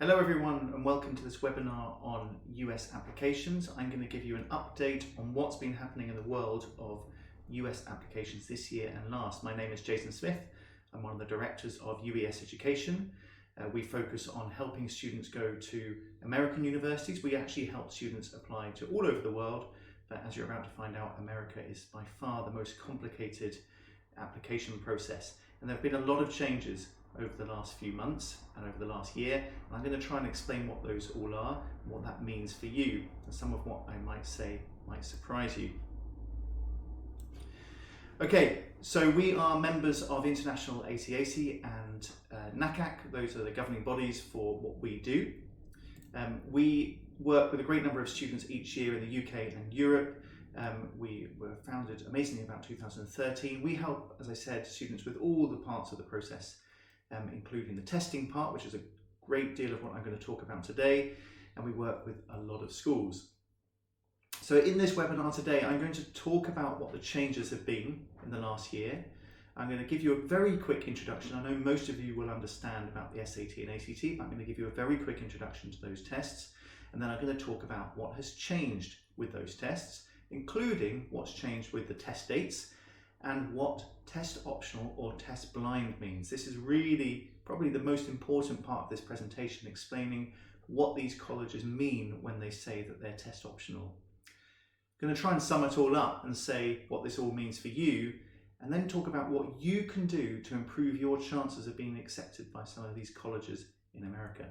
Hello everyone and welcome to this webinar on US applications. I'm going to give you an update on what's been happening in the world of US applications this year and last. My name is Jason Smith. I'm one of the directors of UES Education. We focus on helping students go to American universities. We actually help students apply to all over the world, but as you're about to find out, America is by far the most complicated application process. And there have been a lot of changes over the last few months and over the last year, and I'm going to try and explain what those all are, and what that means for you, and some of what I might say might surprise you. Okay, so we are members of International ACAC and NACAC. Those are the governing bodies for what we do. We work with a great number of students each year in the UK and Europe. We were founded amazingly about 2013. We help, as I said, students with all the parts of the process, including the testing part, which is a great deal of what I'm going to talk about today, and we work with a lot of schools. So in this webinar today, I'm going to talk about what the changes have been in the last year. I'm going to give you a very quick introduction. I know most of you will understand about the SAT and ACT, but I'm going to give you a very quick introduction to those tests, and then I'm going to talk about what has changed with those tests, including what's changed with the test dates, and what test optional or test blind means. This is really probably the most important part of this presentation, explaining what these colleges mean when they say that they're test optional. I'm going to try and sum it all up and say what this all means for you, and then talk about what you can do to improve your chances of being accepted by some of these colleges in America.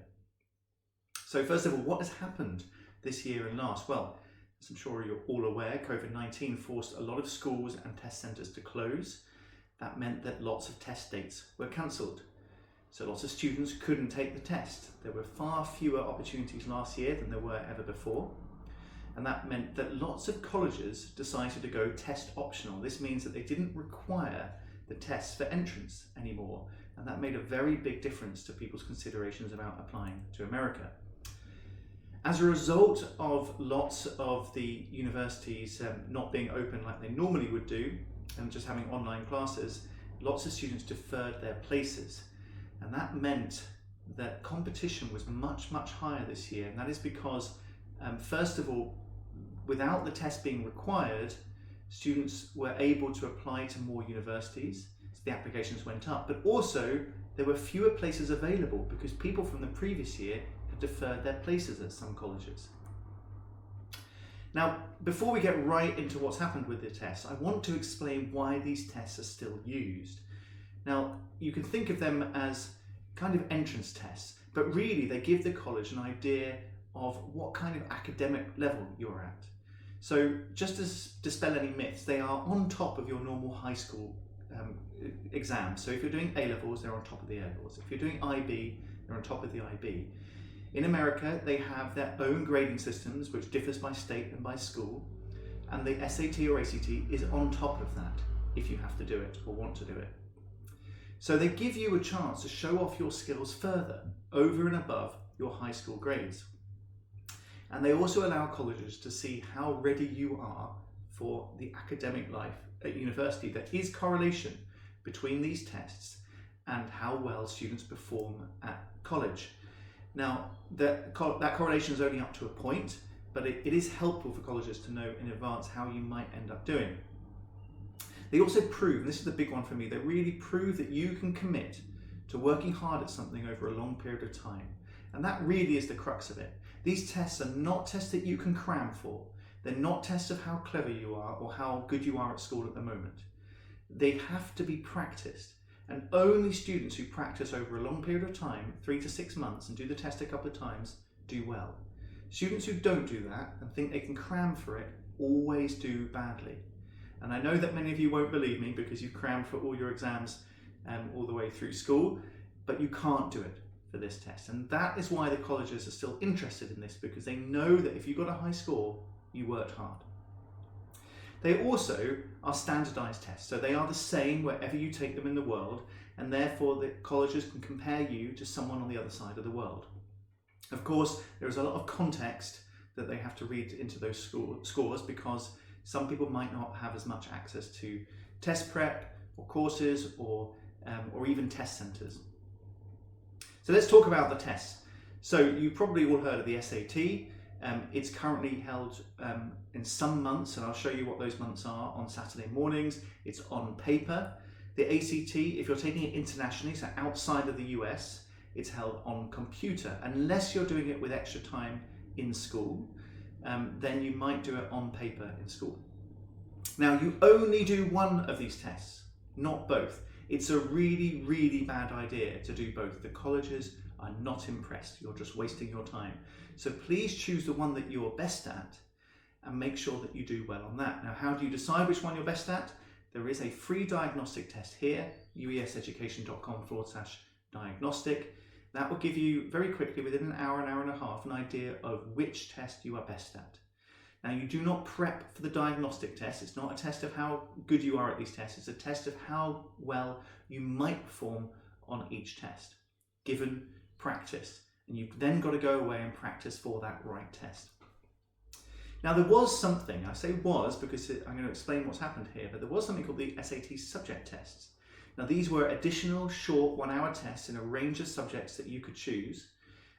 So first of all, what has happened this year and last? Well, as I'm sure you're all aware, COVID-19 forced a lot of schools and test centres to close. That meant that lots of test dates were cancelled. So lots of students couldn't take the test. There were far fewer opportunities last year than there were ever before. And that meant that lots of colleges decided to go test optional. This means that they didn't require the tests for entrance anymore. And that made a very big difference to people's considerations about applying to America. As a result of lots of the universities not being open like they normally would do and just having online classes, lots of students deferred their places. And that meant that competition was much, much higher this year. And that is because, first of all, without the test being required, students were able to apply to more universities. So the applications went up, but also there were fewer places available because people from the previous year deferred their places at some colleges. Now, before we get right into what's happened with the tests, I want to explain why these tests are still used. Now, you can think of them as kind of entrance tests, but really they give the college an idea of what kind of academic level you're at. So just to dispel any myths, they are on top of your normal high school exams. So if you're doing A-levels, they're on top of the A-levels. If you're doing IB, they're on top of the IB. In America, they have their own grading systems, which differs by state and by school, and the SAT or ACT is on top of that if you have to do it or want to do it. So they give you a chance to show off your skills further, over and above your high school grades. And they also allow colleges to see how ready you are for the academic life at university. There is correlation between these tests and how well students perform at college. Now, that correlation is only up to a point, but it is helpful for colleges to know in advance how you might end up doing. They also prove, and this is the big one for me, they really prove that you can commit to working hard at something over a long period of time. And that really is the crux of it. These tests are not tests that you can cram for. They're not tests of how clever you are or how good you are at school at the moment. They have to be practiced. And only students who practice over a long period of time, 3 to 6 months, and do the test a couple of times, do well. Students who don't do that and think they can cram for it always do badly. And I know that many of you won't believe me because you've crammed for all your exams all the way through school, but you can't do it for this test. And that is why the colleges are still interested in this, because they know that if you got a high score, you worked hard. They also are standardized tests, so they are the same wherever you take them in the world, and therefore the colleges can compare you to someone on the other side of the world. Of course, there is a lot of context that they have to read into those scores because some people might not have as much access to test prep or courses or even test centres. So let's talk about the tests. So you probably all heard of the SAT. It's currently held in some months, and I'll show you what those months are on Saturday mornings. It's on paper. The ACT, if you're taking it internationally, so outside of the US, it's held on computer. Unless you're doing it with extra time in school, then you might do it on paper in school. Now, you only do one of these tests, not both. It's a really, really bad idea to do both. The colleges are not impressed. You're just wasting your time. So please choose the one that you're best at and make sure that you do well on that. Now, how do you decide which one you're best at? There is a free diagnostic test here, ueseducation.com/diagnostic. That will give you very quickly, within an hour and a half, an idea of which test you are best at. Now, you do not prep for the diagnostic test. It's not a test of how good you are at these tests. It's a test of how well you might perform on each test, given practice. And you've then got to go away and practice for that right test. Now, there was something, I say was because I'm going to explain what's happened here, but there was something called the SAT subject tests. Now, these were additional short 1-hour tests in a range of subjects that you could choose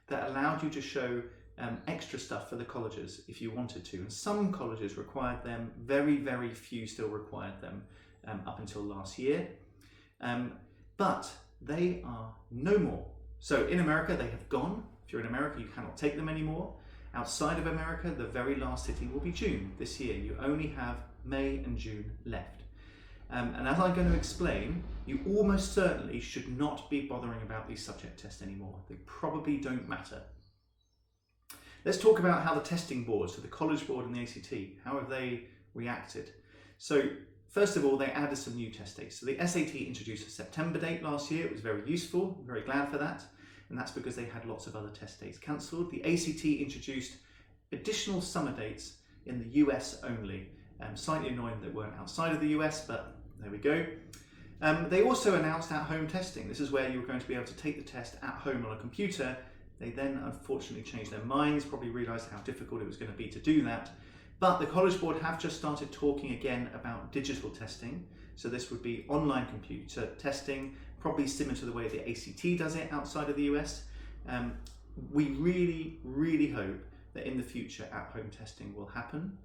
that allowed you to show extra stuff for the colleges if you wanted to. And some colleges required them, very, very few still required them up until last year. But they are no more. So in America, they have gone. If you're in America, you cannot take them anymore. Outside of America, the very last sitting will be June this year. You only have May and June left. And as I'm going to explain, you almost certainly should not be bothering about these subject tests anymore. They probably don't matter. Let's talk about how the testing boards, so the College Board and the ACT, how have they reacted? So first of all, they added some new test dates. So the SAT introduced a September date last year. It was very useful, I'm very glad for that. And that's because they had lots of other test dates cancelled. The ACT introduced additional summer dates in the US only. Slightly annoying that they weren't outside of the US, but there we go. They also announced at-home testing. This is where you were going to be able to take the test at home on a computer. They then unfortunately changed their minds, probably realised how difficult it was going to be to do that. But the College Board have just started talking again about digital testing. So this would be online computer testing, probably similar to the way the ACT does it outside of the US. We really, really hope that in the future at-home testing will happen.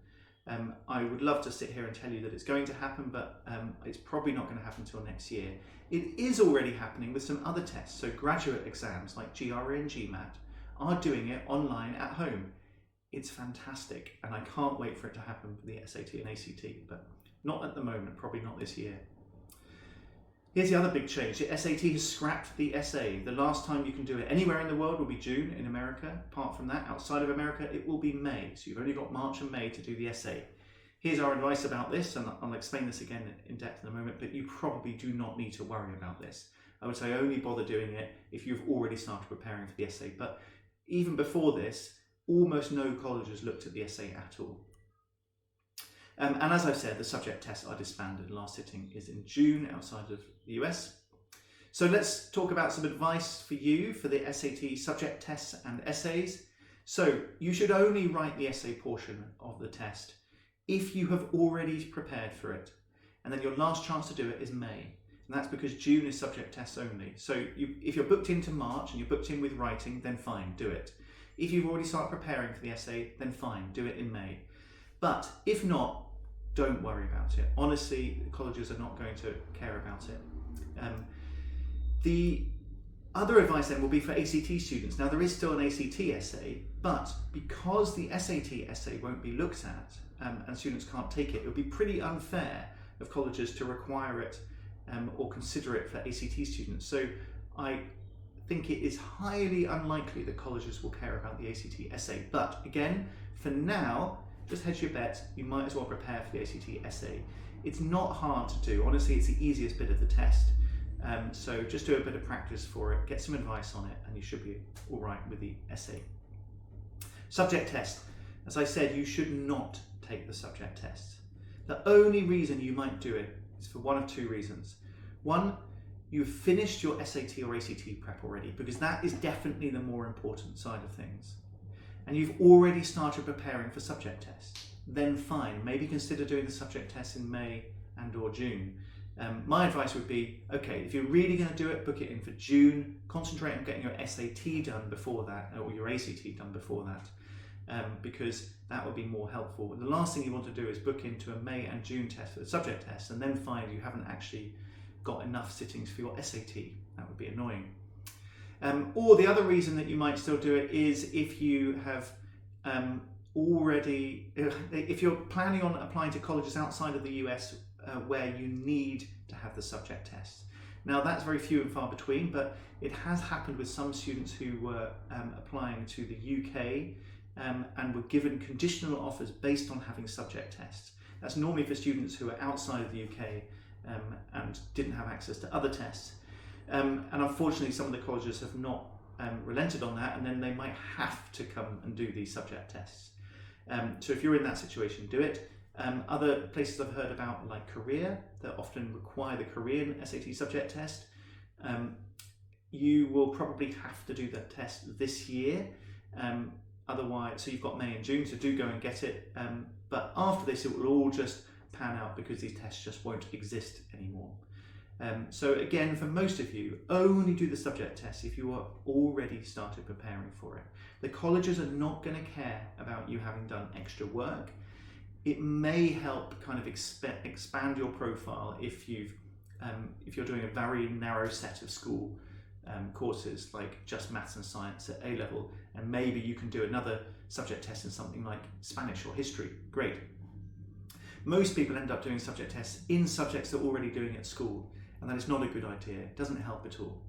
I would love to sit here and tell you that it's going to happen, but it's probably not going to happen until next year. It is already happening with some other tests. So graduate exams like GRE and GMAT are doing it online at home. It's fantastic, and I can't wait for it to happen for the SAT and ACT, but not at the moment, probably not this year. Here's the other big change. The SAT has scrapped the essay. The last time you can do it anywhere in the world will be June in America. Apart from that, outside of America, it will be May. So you've only got March and May to do the essay. Here's our advice about this, and I'll explain this again in depth in a moment, but you probably do not need to worry about this. I would say only bother doing it if you've already started preparing for the essay. But even before this, almost no colleges looked at the essay at all. And as I've said, the subject tests are disbanded. Last sitting is in June outside of the US. So let's talk about some advice for you for the SAT subject tests and essays. So you should only write the essay portion of the test if you have already prepared for it. And then your last chance to do it is May. And that's because June is subject tests only. So if you're booked into March and you're booked in with writing, then fine, do it. If you've already started preparing for the essay, then fine, do it in May. But if not, don't worry about it. Honestly, colleges are not going to care about it. The other advice then will be for ACT students. Now, there is still an ACT essay, but because the SAT essay won't be looked at and students can't take it, it would be pretty unfair of colleges to require it or consider it for ACT students. So I think it is highly unlikely that colleges will care about the ACT essay. But again, for now, just hedge your bets, you might as well prepare for the ACT essay. It's not hard to do. Honestly, it's the easiest bit of the test. So just do a bit of practice for it, get some advice on it, and you should be all right with the essay. Subject test. As I said, you should not take the subject test. The only reason you might do it is for one of two reasons. One, you've finished your SAT or ACT prep already, because that is definitely the more important side of things. And you've already started preparing for subject tests, then fine, maybe consider doing the subject tests in May and or June. My advice would be, okay, if you're really going to do it, book it in for June. Concentrate on getting your SAT done before that, or your ACT done before that, because that would be more helpful. The last thing you want to do is book into a May and June test for the subject test and then find you haven't actually got enough sittings for your SAT. That would be annoying. Or the other reason that you might still do it is if you have if you're planning on applying to colleges outside of the US where you need to have the subject test. Now that's very few and far between, but it has happened with some students who were applying to the UK and were given conditional offers based on having subject tests. That's normally for students who are outside of the UK and didn't have access to other tests. And unfortunately some of the colleges have not relented on that, and then they might have to come and do these subject tests. So if you're in that situation, do it. Other places I've heard about, like Korea, that often require the Korean SAT subject test. You will probably have to do that test this year. Otherwise, so you've got May and June, so do go and get it. But after this, it will all just pan out because these tests just won't exist anymore. So again, for most of you, only do the subject test if you are already started preparing for it. The colleges are not going to care about you having done extra work. It may help kind of expand your profile if you're doing a very narrow set of school courses like just maths and science at A level, and maybe you can do another subject test in something like Spanish or history. Great. Most people end up doing subject tests in subjects they're already doing at school, and that is not a good idea. It doesn't help at all.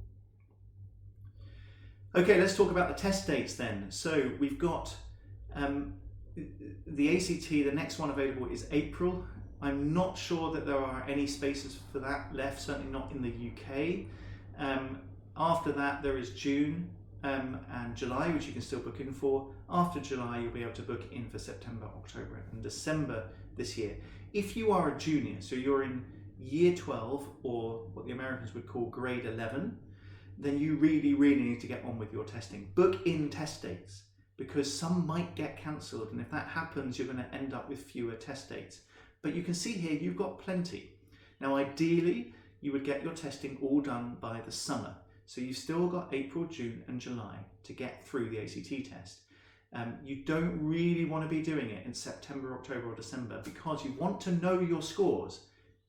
Okay, let's talk about the test dates then. So we've got the ACT, the next one available is April. I'm not sure that there are any spaces for that left, certainly not in the UK. After that there is June and July, which you can still book in for. After July you'll be able to book in for September, October and December this year. If you are a junior, so you're in year 12 or what the Americans would call grade 11, then you really need to get on with your testing. Book in test dates, because some might get cancelled, and if that happens you're going to end up with fewer test dates. But you can see here you've got plenty. Now ideally you would get your testing all done by the summer, so you've still got April, June and July to get through the ACT test. You don't really want to be doing it in September, October or December, because you want to know your scores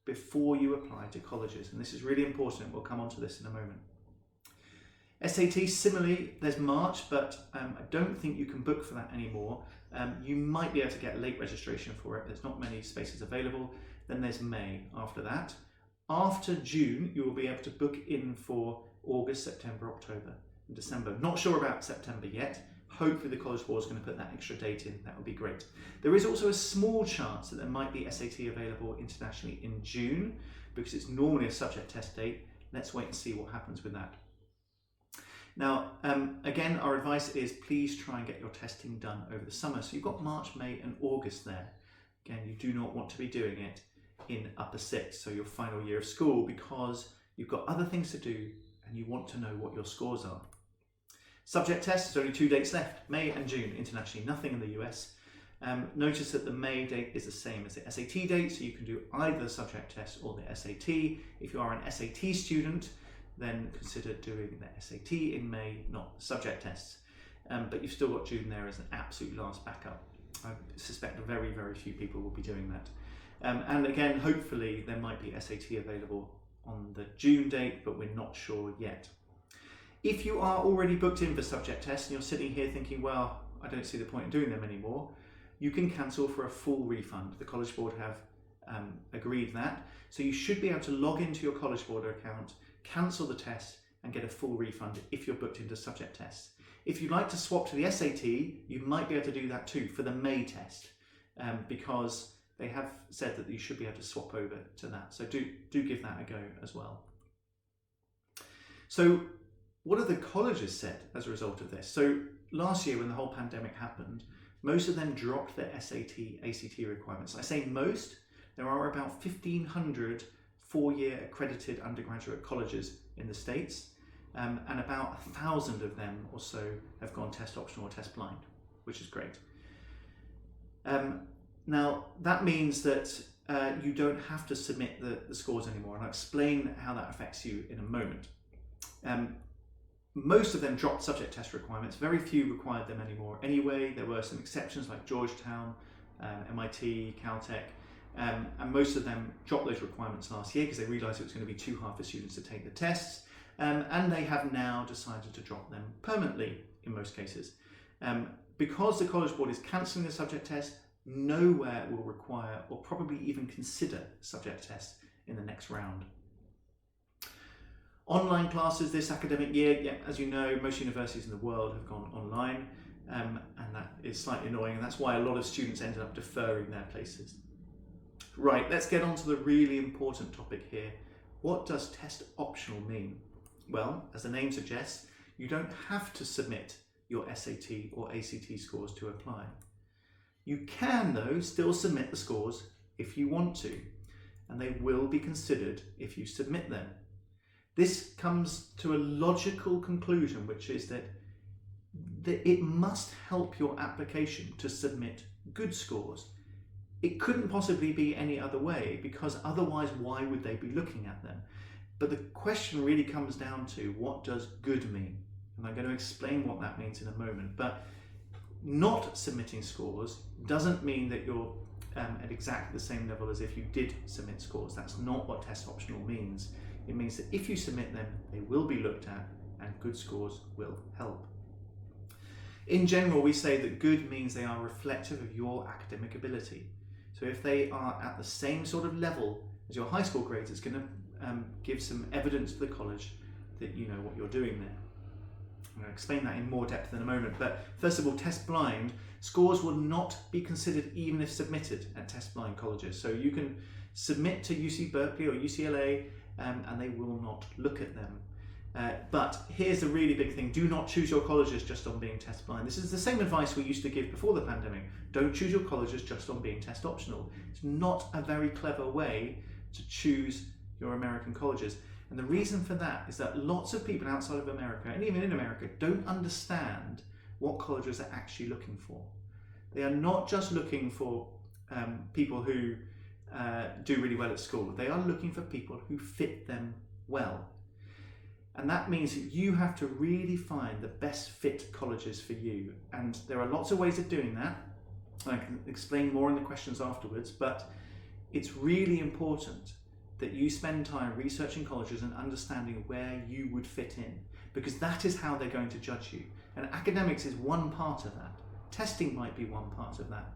before you apply to colleges, and this is really important. We'll come on to this in a moment. SAT, similarly, there's March, but I don't think you can book for that anymore. You might be able to get late registration for it. There's not many spaces available. Then there's May after that. After June, you will be able to book in for August, September, October and December. Not sure about September yet. Hopefully the College Board is going to put that extra date in. That would be great. There is also a small chance that there might be SAT available internationally in June, because it's normally a subject test date. Let's wait and see what happens with that. Now, again, our advice is please try and get your testing done over the summer. So you've got March, May and August there. Again, you do not want to be doing it in upper sixth, so your final year of school, because you've got other things to do and you want to know what your scores are. Subject tests, there's only 2 dates left, May and June internationally, nothing in the US. Notice that the May date is the same as the SAT date, so you can do either the subject test or the SAT. If you are an SAT student, then consider doing the SAT in May, not subject tests. But you've still got June there as an absolute last backup. I suspect very few people will be doing that. And again, hopefully there might be SAT available on the June date, but we're not sure yet. If you are already booked in for subject tests and you're sitting here thinking, well, I don't see the point in doing them anymore, you can cancel for a full refund. The College Board have agreed that. So you should be able to log into your College Board account, cancel the test and get a full refund if you're booked into subject tests. If you'd like to swap to the SAT, you might be able to do that too for the May test, because they have said that you should be able to swap over to that. So do give that a go as well. So what have the colleges said as a result of this? So last year when the whole pandemic happened, most of them dropped their SAT, ACT requirements. I say most, there are about 1,500 4-year accredited undergraduate colleges in the States, and about 1,000 of them or so have gone test optional or test blind, which is great. Now that means that you don't have to submit the scores anymore, and I'll explain how that affects you in a moment. Most of them dropped subject test requirements. Very few required them anymore anyway. There were some exceptions like Georgetown, MIT, Caltech, and most of them dropped those requirements last year because they realised it was going to be too hard for students to take the tests, and they have now decided to drop them permanently in most cases. Because the College Board is cancelling the subject test, nowhere will require or probably even consider subject tests in the next round. Online classes this academic year, yeah, as you know, most universities in the world have gone online, and that is slightly annoying, and that's why a lot of students ended up deferring their places. Right, let's get on to the really important topic here. What does test optional mean? Well, as the name suggests, you don't have to submit your SAT or ACT scores to apply. You can, though, still submit the scores if you want to, and they will be considered if you submit them. This comes to a logical conclusion, which is that it must help your application to submit good scores. It couldn't possibly be any other way, because otherwise why would they be looking at them? But the question really comes down to, what does good mean? And I'm going to explain what that means in a moment. But not submitting scores doesn't mean that you're at exactly the same level as if you did submit scores. That's not what test optional means. It means that if you submit them, they will be looked at, and good scores will help. In general, we say that good means they are reflective of your academic ability. So if they are at the same sort of level as your high school grades, it's going to give some evidence to the college that you know what you're doing there. I'm going to explain that in more depth in a moment, but first of all, test blind scores will not be considered even if submitted at test blind colleges. So you can submit to UC Berkeley or UCLA and they will not look at them. But here's the really big thing: do not choose your colleges just on being test blind. This is the same advice we used to give before the pandemic. Don't choose your colleges just on being test optional. It's not a very clever way to choose your American colleges. And the reason for that is that lots of people outside of America, and even in America, don't understand what colleges are actually looking for. They are not just looking for people who do really well at school. They are looking for people who fit them well. And that means that you have to really find the best fit colleges for you. And there are lots of ways of doing that. I can explain more in the questions afterwards, but it's really important that you spend time researching colleges and understanding where you would fit in, because that is how they're going to judge you. And academics is one part of that. Testing might be one part of that.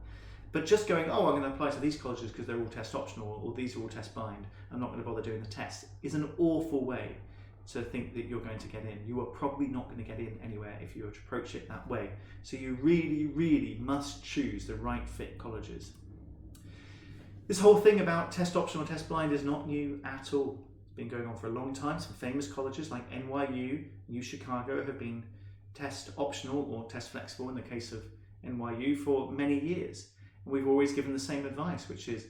But just going, oh, I'm going to apply to these colleges because they're all test optional, or these are all test blind, I'm not going to bother doing the test, is an awful way to think that you're going to get in. You are probably not going to get in anywhere if you approach it that way. So you really, really must choose the right fit colleges. This whole thing about test optional, test blind is not new at all. It's been going on for a long time. Some famous colleges like NYU, UChicago have been test optional or test flexible in the case of NYU for many years. And we've always given the same advice, which is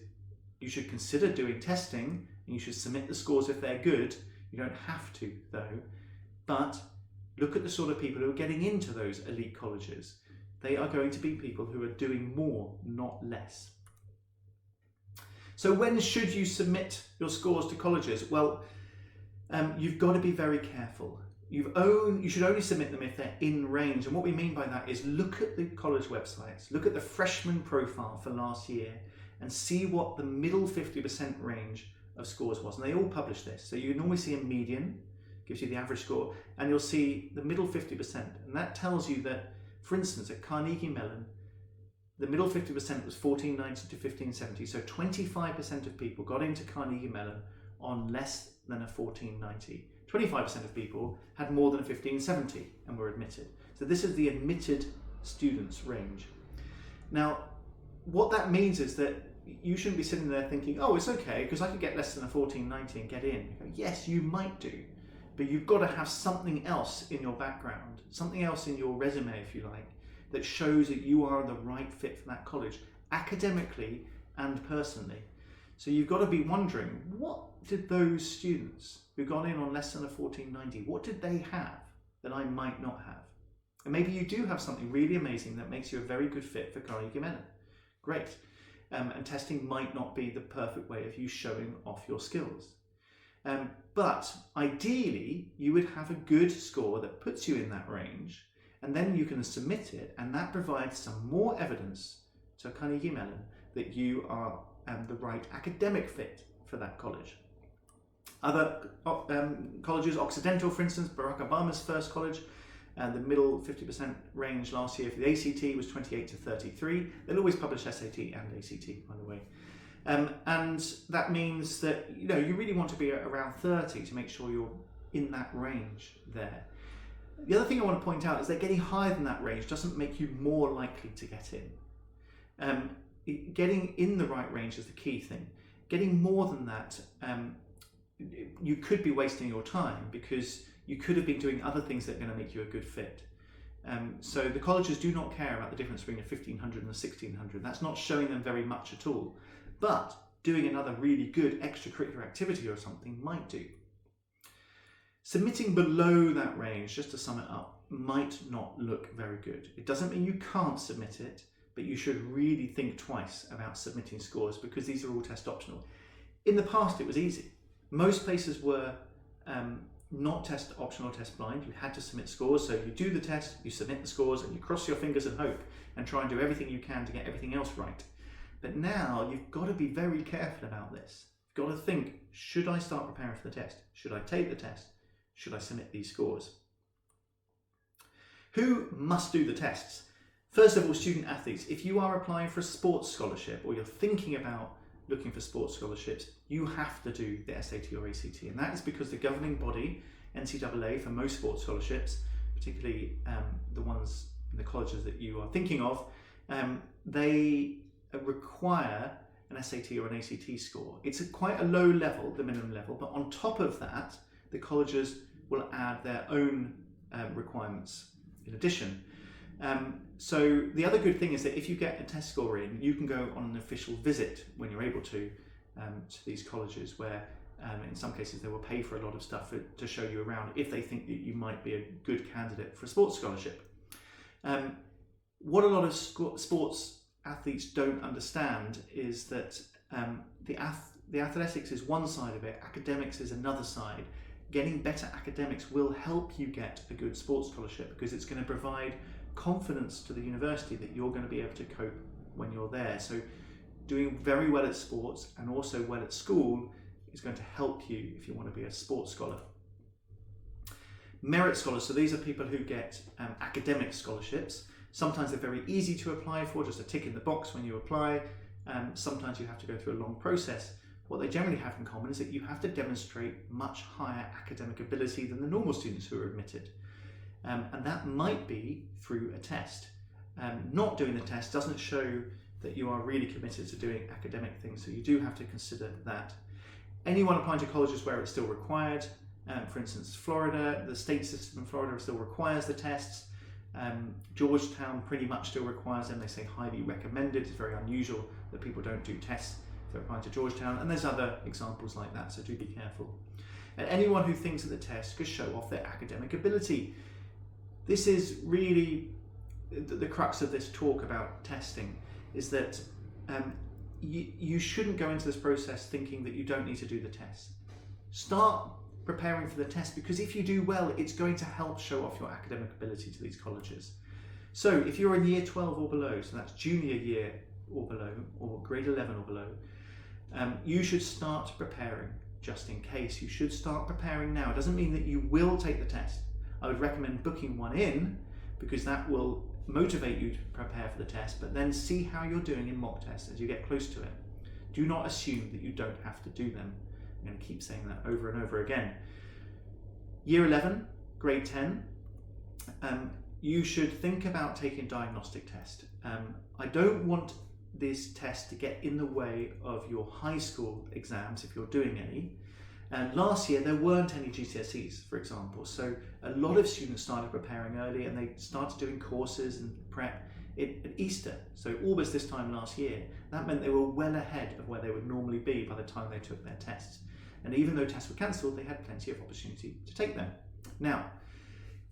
you should consider doing testing and you should submit the scores if they're good. You don't have to though, but look at the sort of people who are getting into those elite colleges. They are going to be people who are doing more, not less. So when should you submit your scores to colleges? Well, you've got to be very careful. You should only submit them if they're in range. And what we mean by that is look at the college websites, look at the freshman profile for last year and see what the middle 50% range of scores was. And they all publish this. So you normally see a median, gives you the average score, and you'll see the middle 50%. And that tells you that, for instance, at Carnegie Mellon, the middle 50% was 1490 to 1570, so 25% of people got into Carnegie Mellon on less than a 1490. 25% of people had more than a 1570 and were admitted. So this is the admitted students range. Now, what that means is that you shouldn't be sitting there thinking, oh, it's okay, because I could get less than a 1490 and get in. Yes, you might do, but you've got to have something else in your background, something else in your resume, if you like, that shows that you are the right fit for that college, academically and personally. So you've got to be wondering, what did those students who got in on less than a 1490, what did they have that I might not have? And maybe you do have something really amazing that makes you a very good fit for Carnegie Mellon. Great. and testing might not be the perfect way of you showing off your skills. But ideally, you would have a good score that puts you in that range, and then you can submit it, and that provides some more evidence to Carnegie Mellon that you are the right academic fit for that college. Other colleges, Occidental, for instance, Barack Obama's first college, the middle 50% range last year for the ACT was 28 to 33. They'll always publish SAT and ACT, by the way. And that means that you really want to be around 30 to make sure you're in that range there. The other thing I want to point out is that getting higher than that range doesn't make you more likely to get in. Getting in the right range is the key thing. Getting more than that, you could be wasting your time because you could have been doing other things that are going to make you a good fit. So the colleges do not care about the difference between a 1500 and a 1600. That's not showing them very much at all. But doing another really good extracurricular activity or something might do. Submitting below that range, just to sum it up, might not look very good. It doesn't mean you can't submit it, but you should really think twice about submitting scores because these are all test optional. In the past, it was easy. Most places were not test optional or test blind. You had to submit scores. So you do the test, you submit the scores, and you cross your fingers and hope and try and do everything you can to get everything else right. But now you've got to be very careful about this. You've got to think, should I start preparing for the test? Should I take the test? Should I submit these scores? Who must do the tests? First of all, student athletes. If you are applying for a sports scholarship or you're thinking about looking for sports scholarships, you have to do the SAT or ACT. And that is because the governing body, NCAA, for most sports scholarships, particularly the ones in the colleges that you are thinking of, they require an SAT or an ACT score. It's quite a low level, the minimum level, but on top of that, the colleges will add their own requirements in addition. So the other good thing is that if you get a test score in, you can go on an official visit when you're able to these colleges where in some cases they will pay for a lot of stuff to show you around if they think that you might be a good candidate for a sports scholarship. What a lot of sports athletes don't understand is that the athletics is one side of it, academics is another side. Getting better academics will help you get a good sports scholarship because it's going to provide confidence to the university that you're going to be able to cope when you're there. So doing very well at sports and also well at school is going to help you if you want to be a sports scholar. Merit scholars, so these are people who get academic scholarships. Sometimes they're very easy to apply for, just a tick in the box when you apply. Sometimes you have to go through a long process. What they generally have in common is that you have to demonstrate much higher academic ability than the normal students who are admitted. And that might be through a test. Not doing the test doesn't show that you are really committed to doing academic things, so you do have to consider that. Anyone applying to colleges where it's still required, for instance, Florida, the state system in Florida still requires the tests. Georgetown pretty much still requires them. They say highly recommended. It's very unusual that people don't do tests if they're applying to Georgetown, and there's other examples like that, so do be careful. And anyone who thinks that the test could show off their academic ability. This is really the crux of this talk about testing, is that you shouldn't go into this process thinking that you don't need to do the test. Start preparing for the test, because if you do well, it's going to help show off your academic ability to these colleges. So if you're in year 12 or below, so that's junior year or below, or grade 11 or below, you should start preparing just in case. You should start preparing now. It doesn't mean that you will take the test. I would recommend booking one in because that will motivate you to prepare for the test, but then see how you're doing in mock tests as you get close to it. Do not assume that you don't have to do them. I'm going to keep saying that over and over again. Year 11, grade 10, you should think about taking a diagnostic test. I don't want this test to get in the way of your high school exams if you're doing any. Last year there weren't any GCSEs, for example, so a lot of students started preparing early and they started doing courses and prep at Easter, so August this time last year. That meant they were well ahead of where they would normally be by the time they took their tests. And even though tests were cancelled, they had plenty of opportunity to take them. Now,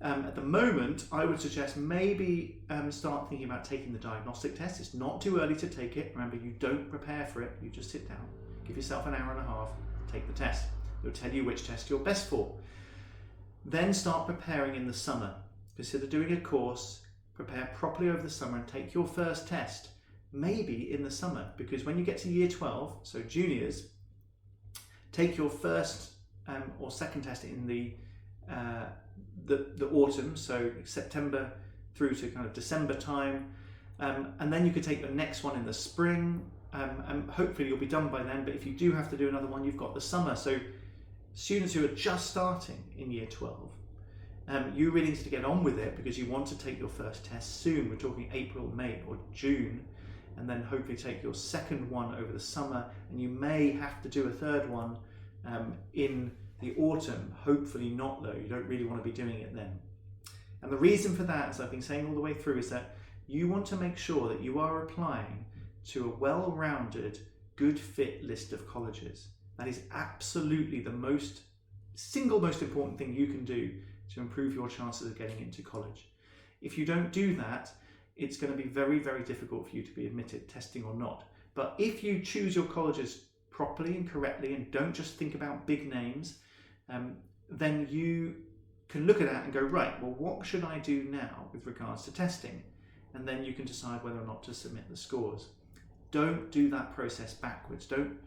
At the moment, I would suggest maybe start thinking about taking the diagnostic test. It's not too early to take it. Remember, you don't prepare for it. You just sit down, give yourself an hour and a half, take the test. It'll tell you which test you're best for. Then start preparing in the summer. Consider doing a course, prepare properly over the summer and take your first test, maybe in the summer, because when you get to year 12, so juniors, take your first or second test in the autumn, so September through to kind of December time, and then you could take your next one in the spring, and hopefully you'll be done by then. But if you do have to do another one, you've got the summer. So students who are just starting in year 12, you really need to get on with it, because you want to take your first test soon. We're talking April, May or June, and then hopefully take your second one over the summer, and you may have to do a third one in the autumn. Hopefully not though, you don't really want to be doing it then. And the reason for that, as I've been saying all the way through, is that you want to make sure that you are applying to a well-rounded, good fit list of colleges. That is absolutely the single most important thing you can do to improve your chances of getting into college. If you don't do that, it's going to be very, very difficult for you to be admitted, testing or not. But if you choose your colleges properly and correctly and don't just think about big names, then you can look at that and go, right, well, what should I do now with regards to testing? And then you can decide whether or not to submit the scores. Don't do that process backwards. Don't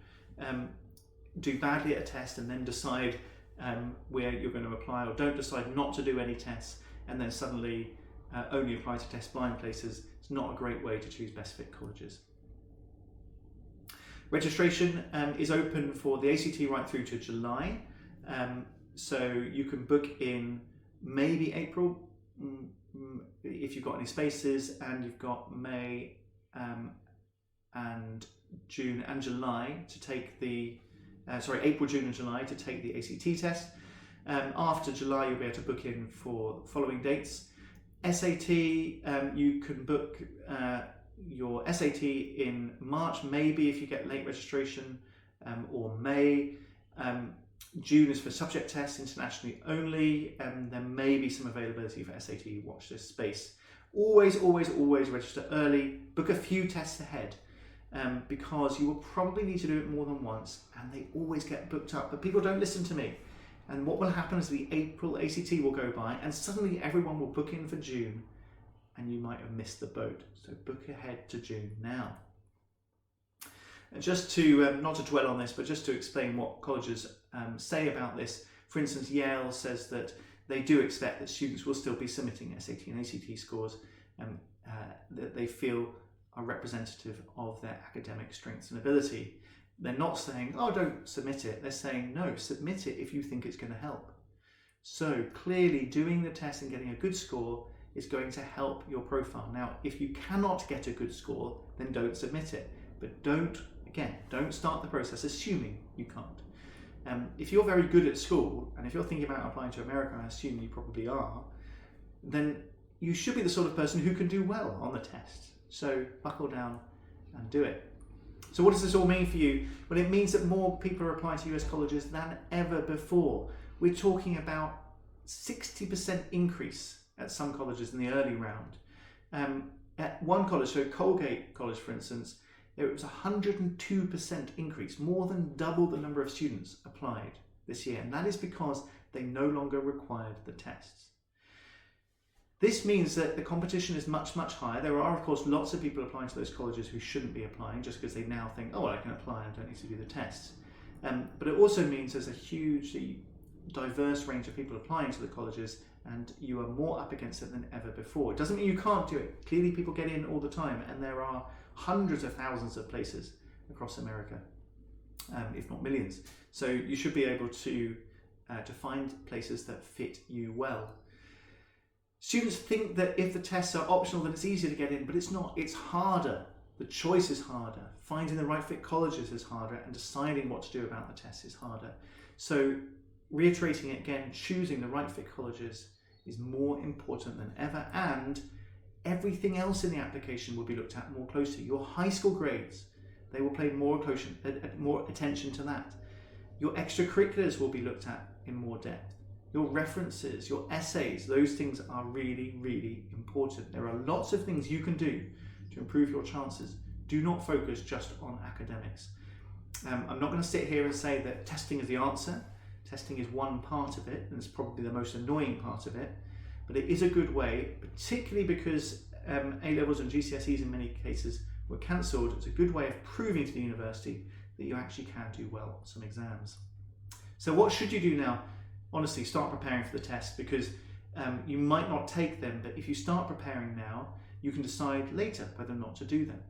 do badly at a test and then decide where you're going to apply, or don't decide not to do any tests and then suddenly only apply to test blind places. It's not a great way to choose best fit colleges. Registration is open for the ACT right through to July. So you can book in maybe April if you've got any spaces, and you've got May and June and July to take the April, June and July to take the ACT test. After July you'll be able to book in for the following dates. SAT, you can book your SAT in March, maybe if you get late registration, or May. June is for subject tests, internationally only, and there may be some availability for SAT. Watch this space. Always, always, always register early. Book a few tests ahead, because you will probably need to do it more than once, and they always get booked up. But people don't listen to me. And what will happen is the April ACT will go by, and suddenly everyone will book in for June, and you might have missed the boat. So book ahead to June now. And just to, not to dwell on this, but just to explain what colleges say about this. For instance, Yale says that they do expect that students will still be submitting SAT and ACT scores that they feel are representative of their academic strengths and ability. They're not saying, oh, don't submit it. They're saying, no, submit it if you think it's going to help. So clearly doing the test and getting a good score is going to help your profile. Now, if you cannot get a good score, then don't submit it. But don't start the process assuming you can't. If you're very good at school, and if you're thinking about applying to America, I assume you probably are, then you should be the sort of person who can do well on the test. So buckle down and do it. So what does this all mean for you? Well, it means that more people are applying to US colleges than ever before. We're talking about 60% increase at some colleges in the early round. At one college, so Colgate College, for instance, it was 102% increase, more than double the number of students applied this year. And that is because they no longer required the tests. This means that the competition is much, much higher. There are, of course, lots of people applying to those colleges who shouldn't be applying just because they now think, oh, I can apply and I don't need to do the tests. But it also means there's a hugely diverse range of people applying to the colleges, and you are more up against it than ever before. It doesn't mean you can't do it. Clearly people get in all the time, and there are hundreds of thousands of places across America, if not millions. So you should be able to find places that fit you well. Students think that if the tests are optional, then it's easier to get in, but it's not. It's harder. The choice is harder. Finding the right fit colleges is harder, and deciding what to do about the tests is harder. So reiterating it again, choosing the right fit colleges is more important than ever, and everything else in the application will be looked at more closely. Your high school grades, they will pay more attention to that. Your extracurriculars will be looked at in more depth. your references, your essays, those things are really, really important. There are lots of things you can do to improve your chances. Do not focus just on academics. I'm not going to sit here and say that testing is the answer. Testing is one part of it, and it's probably the most annoying part of it, but it is a good way, particularly because A-levels and GCSEs in many cases were cancelled. It's a good way of proving to the university that you actually can do well on some exams. So what should you do now? Honestly, start preparing for the test, because you might not take them, but if you start preparing now, you can decide later whether or not to do them.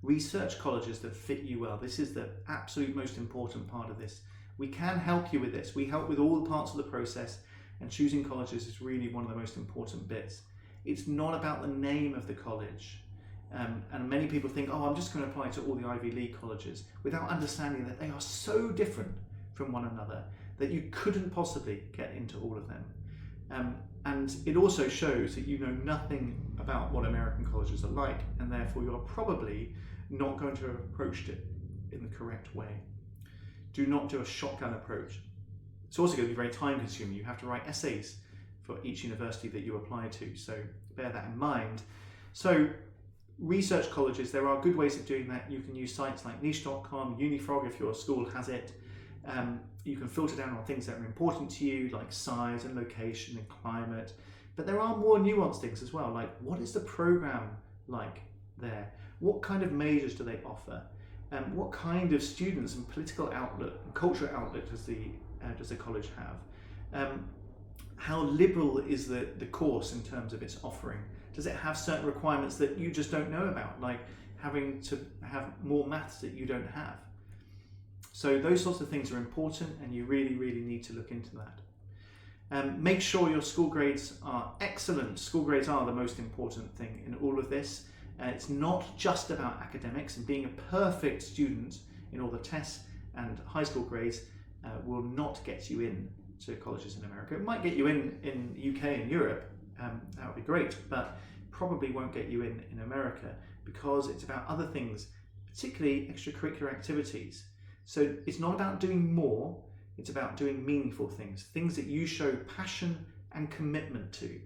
Research colleges that fit you well. This is the absolute most important part of this. We can help you with this. We help with all parts of the process, and choosing colleges is really one of the most important bits. It's not about the name of the college. And many people think, oh, I'm just going to apply to all the Ivy League colleges, without understanding that they are so different from one another that you couldn't possibly get into all of them. And it also shows that you know nothing about what American colleges are like, and therefore you're probably not going to have approached it in the correct way. Do not do a shotgun approach. It's also going to be very time consuming. You have to write essays for each university that you apply to, so bear that in mind. So research colleges, there are good ways of doing that. You can use sites like niche.com, Unifrog if your school has it. You can filter down on things that are important to you, like size and location and climate. But there are more nuanced things as well, like what is the program like there? What kind of majors do they offer? What kind of students and political outlook and cultural outlook does the college have? How liberal is the course in terms of its offering? Does it have certain requirements that you just don't know about, like having to have more maths that you don't have? So those sorts of things are important, and you really, really need to look into that. Make sure your school grades are excellent. School grades are the most important thing in all of this. It's not just about academics, and being a perfect student in all the tests and high school grades will not get you in to colleges in America. It might get you in UK and Europe, that would be great, but probably won't get you in America, because it's about other things, particularly extracurricular activities. So it's not about doing more, it's about doing meaningful things, things that you show passion and commitment to,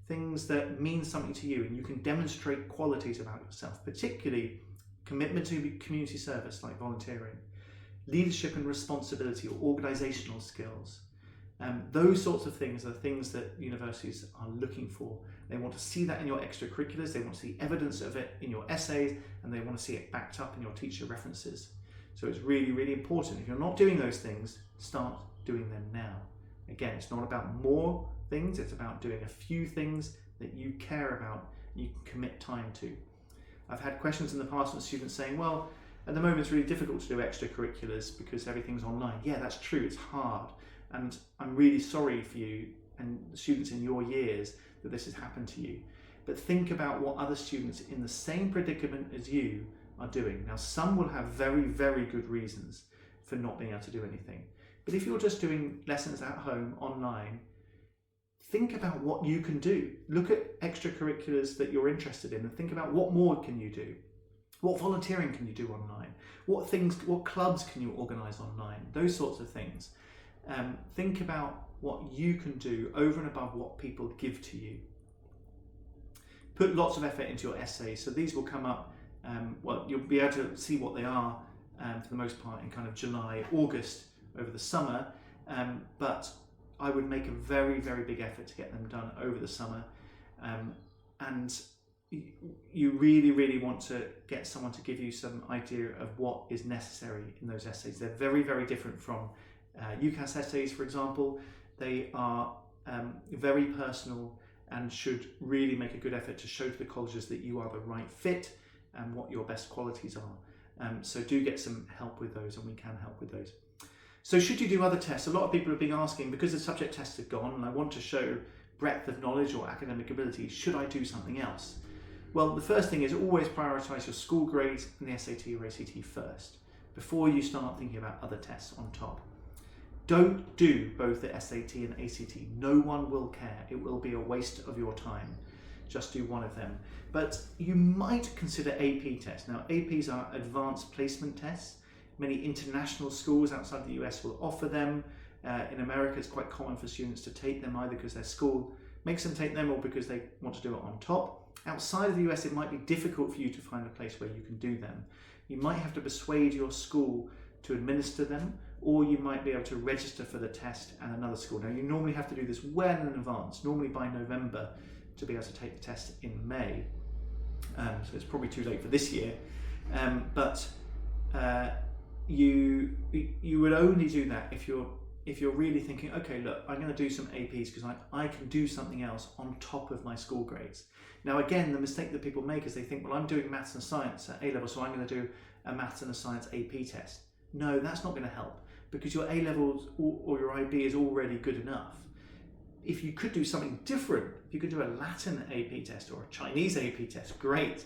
things that mean something to you and you can demonstrate qualities about yourself, particularly commitment to community service like volunteering, leadership and responsibility or organisational skills. Those sorts of things are things that universities are looking for. They want to see that in your extracurriculars, they want to see evidence of it in your essays, and they want to see it backed up in your teacher references. So it's really, really important. If you're not doing those things, start doing them now. Again, it's not about more things, it's about doing a few things that you care about and you can commit time to. I've had questions in the past from students saying, well, at the moment it's really difficult to do extracurriculars because everything's online. Yeah, that's true, it's hard. And I'm really sorry for you and the students in your years that this has happened to you. But think about what other students in the same predicament as you are doing. Now, some will have very, very good reasons for not being able to do anything. But if you're just doing lessons at home online, think about what you can do. Look at extracurriculars that you're interested in and think about what more can you do? What volunteering can you do online? What clubs can you organise online? Those sorts of things. Think about what you can do over and above what people give to you. Put lots of effort into your essays. So these will come up, well, you'll be able to see what they are for the most part in kind of July, August over the summer. But I would make a very, very big effort to get them done over the summer. And you really, really want to get someone to give you some idea of what is necessary in those essays. They're very, very different from UCAS essays, for example. They are very personal and should really make a good effort to show to the colleges that you are the right fit and what your best qualities are. So do get some help with those, and we can help with those. So should you do other tests? A lot of people have been asking, because the subject tests have gone and I want to show breadth of knowledge or academic ability, should I do something else? Well, the first thing is always prioritise your school grades and the SAT or ACT first, before you start thinking about other tests on top. Don't do both the SAT and ACT. No one will care. It will be a waste of your time. Just do one of them. But you might consider AP tests. Now, APs are advanced placement tests. Many international schools outside the US will offer them. In America, it's quite common for students to take them either because their school makes them take them or because they want to do it on top. Outside of the US, it might be difficult for you to find a place where you can do them. You might have to persuade your school to administer them, or you might be able to register for the test at another school. Now, you normally have to do this well in advance, normally by November, to be able to take the test in May. So it's probably too late for this year, but you would only do that if you're really thinking, okay, look, I'm going to do some APs because I can do something else on top of my school grades. Now, again, the mistake that people make is they think, well, I'm doing maths and science at A level, so I'm going to do a maths and a science AP test. No, that's not going to help because your A levels or your IB is already good enough. If you could do something different, if you could do a Latin AP test or a Chinese AP test, great,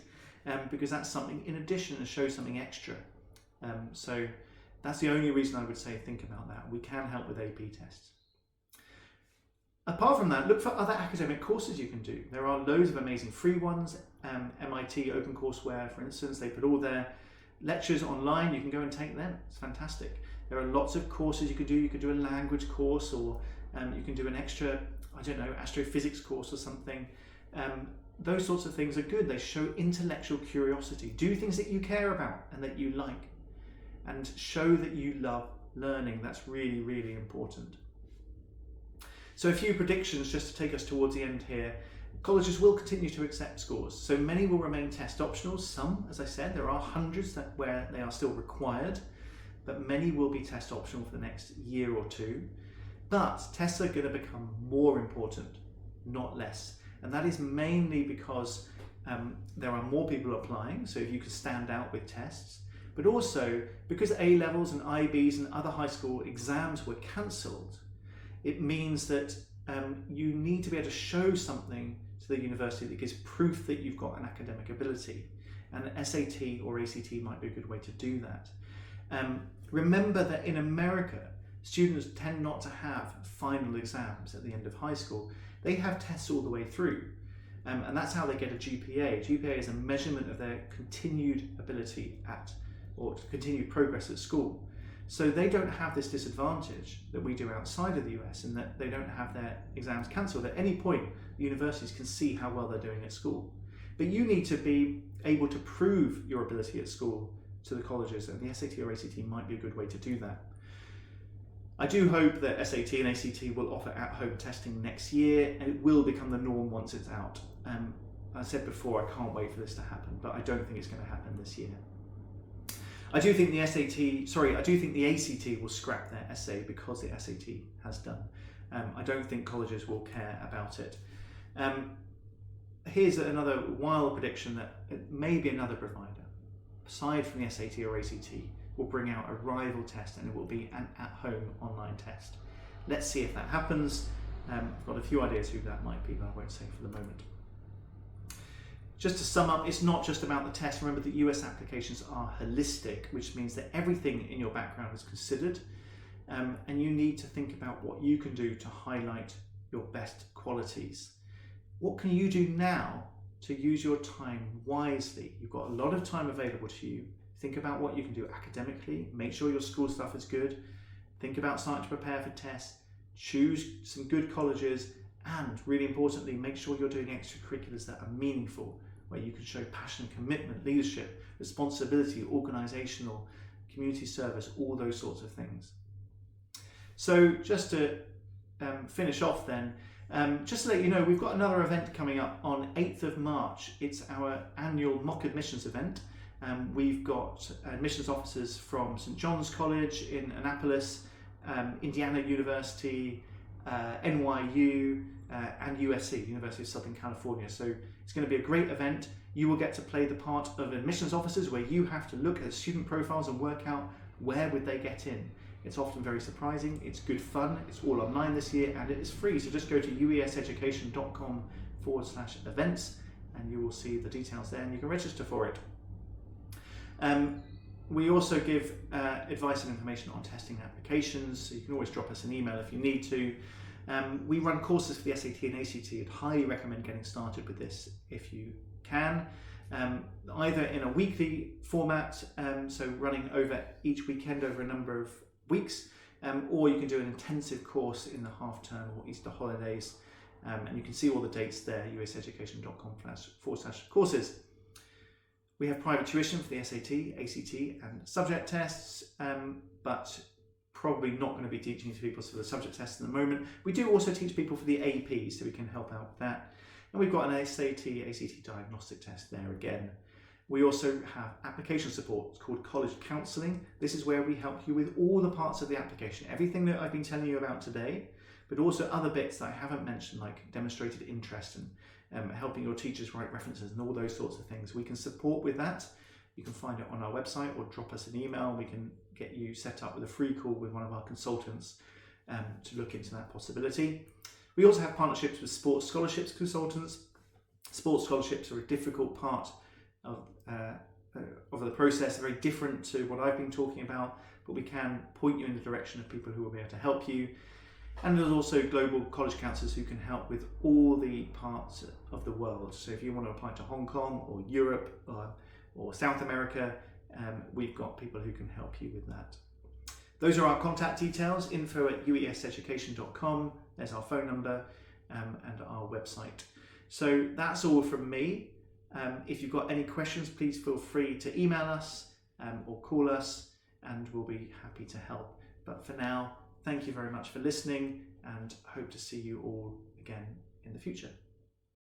because that's something in addition to show something extra. So that's the only reason I would say think about that. We can help with AP tests. Apart from that, look for other academic courses you can do. There are loads of amazing free ones. MIT OpenCourseWare, for instance, they put all their lectures online. You can go and take them. It's fantastic. There are lots of courses you could do. You could do a language course, or you can do an extra, I don't know, astrophysics course or something. Those sorts of things are good. They show intellectual curiosity. Do things that you care about and that you like, and show that you love learning. That's really, really important. So a few predictions just to take us towards the end here. Colleges will continue to accept scores. So many will remain test optional. Some, as I said, there are hundreds where they are still required, but many will be test optional for the next year or two. But tests are going to become more important, not less. And that is mainly because there are more people applying, so if you can stand out with tests, but also because A levels and IBs and other high school exams were cancelled, it means that you need to be able to show something to the university that gives proof that you've got an academic ability. And SAT or ACT might be a good way to do that. Remember that in America, students tend not to have final exams at the end of high school. They have tests all the way through. And that's how they get a GPA. GPA is a measurement of their continued ability or continued progress at school. So they don't have this disadvantage that we do outside of the US, in that they don't have their exams cancelled. At any point, the universities can see how well they're doing at school. But you need to be able to prove your ability at school to the colleges, and the SAT or ACT might be a good way to do that. I do hope that SAT and ACT will offer at-home testing next year, and it will become the norm once it's out. As I said before, I can't wait for this to happen, but I don't think it's going to happen this year. I do think the ACT will scrap their essay because the SAT has done. I don't think colleges will care about it. Here's another wild prediction that maybe another provider, aside from the SAT or ACT, will bring out a rival test, and it will be an at-home online test. Let's see if that happens. I've got a few ideas who that might be, but I won't say for the moment. Just to sum up, it's not just about the test. Remember that US applications are holistic, which means that everything in your background is considered, and you need to think about what you can do to highlight your best qualities. What can you do now to use your time wisely? You've got a lot of time available to you. Think about what you can do academically. Make sure your school stuff is good. Think about starting to prepare for tests. Choose some good colleges, and really importantly, make sure you're doing extracurriculars that are meaningful, where you can show passion, commitment, leadership, responsibility, organisational, community service, all those sorts of things. So just to finish off then, just to let you know, we've got another event coming up on 8th of March. It's our annual mock admissions event. We've got admissions officers from St. John's College in Annapolis, Indiana University, NYU, and USC, University of Southern California. So it's going to be a great event. You will get to play the part of admissions officers, where you have to look at student profiles and work out where would they get in. It's often very surprising. It's good fun. It's all online this year, and it is free. So just go to ueseducation.com/events, and you will see the details there, and you can register for it. We also give advice and information on testing applications, so you can always drop us an email if you need to. We run courses for the SAT and ACT. I'd highly recommend getting started with this if you can, either in a weekly format, so running over each weekend over a number of weeks, or you can do an intensive course in the half term or Easter holidays. And you can see all the dates there, useducation.com/courses. We have private tuition for the SAT, ACT and subject tests, but probably not going to be teaching to people for the subject tests at the moment. We do also teach people for the AP, so we can help out with that. And we've got an SAT, ACT diagnostic test there again. We also have application support. It's called College Counselling. This is where we help you with all the parts of the application, everything that I've been telling you about today, but also other bits that I haven't mentioned, like demonstrated interest and helping your teachers write references and all those sorts of things. We can support with that. You can find it on our website or drop us an email. We can get you set up with a free call with one of our consultants to look into that possibility. We also have partnerships with sports scholarships consultants. Sports scholarships are a difficult part of the process, very different to what I've been talking about, but we can point you in the direction of people who will be able to help you. And there's also global college counsellors who can help with all the parts of the world. So if you want to apply to Hong Kong or Europe or South America, we've got people who can help you with that. Those are our contact details, info@ueseducation.com. There's our phone number and our website. So that's all from me. If you've got any questions, please feel free to email us or call us, and we'll be happy to help. But for now, thank you very much for listening, and hope to see you all again in the future.